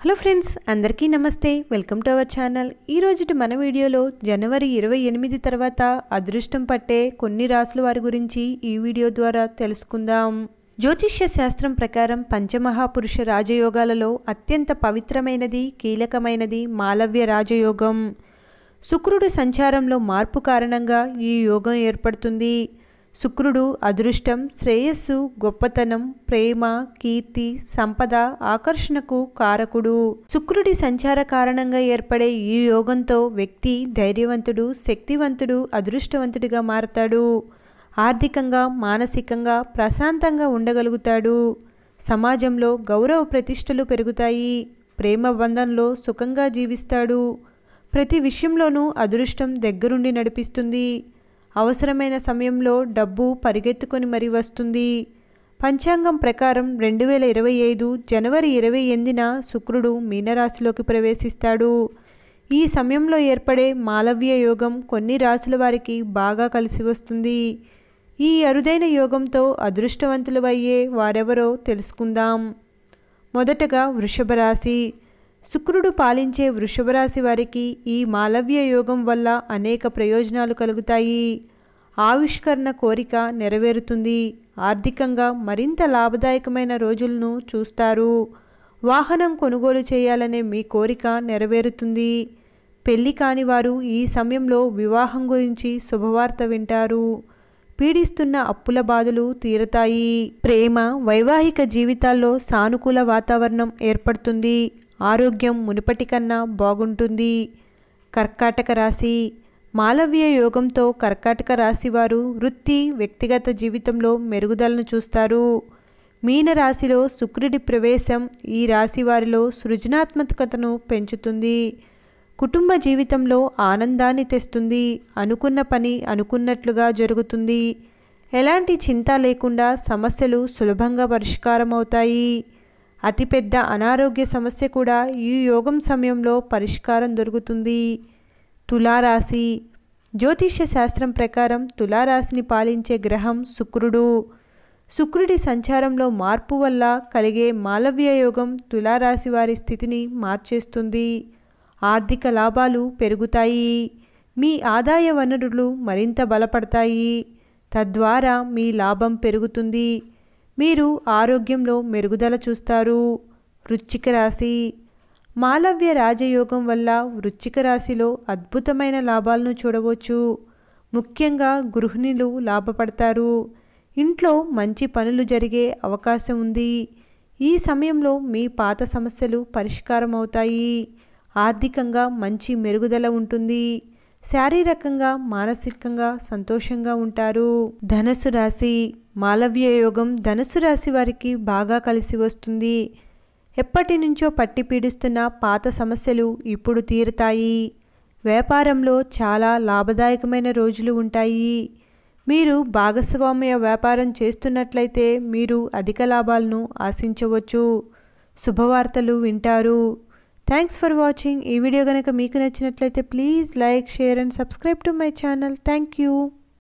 Hello friends, అందరికీ నమస్తే. Welcome to our channel. ఈరోజు మన వీడియోలో జనవరి 28 తర్వాత అదృష్టం పట్టే కొన్ని రాసుల వారి గురించి ఈ వీడియో ద్వారా తెలుసుకుందాం. జ్యోతిష్య శాస్త్రం ప్రకారం పంచమహాపురుష రాజయోగాలలో అత్యంత పవిత్రమైనది, కీలకమైనది మాలవ్య రాజయోగం. శుక్రుడు సంచారంలో మార్పు కారణంగా ఈ యోగం ఏర్పడుతుంది. శుక్రుడు అదృష్టం, శ్రేయస్సు, గొప్పతనం, ప్రేమ, కీర్తి, సంపద, ఆకర్షణకు కారకుడు. శుక్రుడి సంచార కారణంగా ఏర్పడే ఈ యోగంతో వ్యక్తి ధైర్యవంతుడు, శక్తివంతుడు, అదృష్టవంతుడిగా మారతాడు. ఆర్థికంగా, మానసికంగా ప్రశాంతంగా ఉండగలుగుతాడు. సమాజంలో గౌరవ ప్రతిష్టలు పెరుగుతాయి. ప్రేమ బంధంలో సుఖంగా జీవిస్తాడు. ప్రతి విషయంలోనూ అదృష్టం దగ్గరుండి నడిపిస్తుంది. అవసరమైన సమయంలో డబ్బు పరిగెత్తుకొని మరీ వస్తుంది. పంచాంగం ప్రకారం 2025 జనవరి 28న శుక్రుడు మీనరాశిలోకి ప్రవేశిస్తాడు. ఈ సమయంలో ఏర్పడే మాలవ్య యోగం కొన్ని రాశుల వారికి బాగా కలిసి వస్తుంది. ఈ అరుదైన యోగంతో అదృష్టవంతులు అయ్యే వారెవరో తెలుసుకుందాం. మొదటగా వృషభ రాశి. శుక్రుడు పాలించే వృషభ రాశి వారికి ఈ మాలవ్య యోగం వల్ల అనేక ప్రయోజనాలు కలుగుతాయి. ఆవిష్కరణ కోరిక నెరవేరుతుంది. ఆర్థికంగా మరింత లాభదాయకమైన రోజులను చూస్తారు. వాహనం కొనుగోలు చేయాలనే మీ కోరిక నెరవేరుతుంది. పెళ్లి కాని వారు ఈ సమయంలో వివాహం గురించి శుభవార్త వింటారు. పీడిస్తున్న అప్పుల బాధలు తీరతాయి. ప్రేమ, వైవాహిక జీవితాల్లో సానుకూల వాతావరణం ఏర్పడుతుంది. ఆరోగ్యం మునుపటి కన్నా బాగుంటుంది. కర్కాటక రాశి. మాలవ్య యోగంతో కర్కాటక రాశి వారు వృత్తి, వ్యక్తిగత జీవితంలో మెరుగుదలను చూస్తారు. మీన రాశిలో శుక్రుడి ప్రవేశం ఈ రాశి వారిలో సృజనాత్మకతను పెంచుతుంది. కుటుంబ జీవితంలో ఆనందాన్ని తెస్తుంది. అనుకున్న పని అనుకున్నట్లుగా జరుగుతుంది. ఎలాంటి చింత లేకుండా సమస్యలు సులభంగా పరిష్కారమవుతాయి. అతిపెద్ద అనారోగ్య సమస్య కూడా ఈ యోగం సమయంలో పరిష్కారం దొరుకుతుంది. తులారాశి. జ్యోతిష్య శాస్త్రం ప్రకారం తులారాశిని పాలించే గ్రహం శుక్రుడు. శుక్రుడి సంచారంలో మార్పు వల్ల కలిగే మాలవ్య యోగం తులారాశి వారి స్థితిని మార్చేస్తుంది. ఆర్థిక లాభాలు పెరుగుతాయి. మీ ఆదాయ వనరులు మరింత బలపడతాయి. తద్వారా మీ లాభం పెరుగుతుంది. మీరు ఆరోగ్యంలో మెరుగుదల చూస్తారు. వృశ్చిక రాశి. మాలవ్య రాజయోగం వల్ల వృశ్చిక రాశిలో అద్భుతమైన లాభాలను చూడవచ్చు. ముఖ్యంగా గృహిణులు లాభపడతారు. ఇంట్లో మంచి పనులు జరిగే అవకాశం ఉంది. ఈ సమయంలో మీ పాత సమస్యలు పరిష్కారం అవుతాయి. ఆర్థికంగా మంచి మెరుగుదల ఉంటుంది. శారీరకంగా, మానసికంగా సంతోషంగా ఉంటారు. ధనుసు రాశి. మాలవ్య యోగం ధనుసు రాశి వారికి బాగా కలిసి వస్తుంది. ఎప్పటి నుంచో పట్టి పీడిస్తున్న పాత సమస్యలు ఇప్పుడు తీరుతాయి. వ్యాపారంలో చాలా లాభదాయకమైన రోజులు ఉంటాయి. మీరు భాగస్వామ్య వ్యాపారం చేస్తున్నట్లయితే మీరు అధిక లాభాలను ఆశించవచ్చు. శుభవార్తలు వింటారు. Thanks for watching. ఈ వీడియో కనుక మీకు నచ్చినట్లయితే please like, share and subscribe to my channel. Thank you.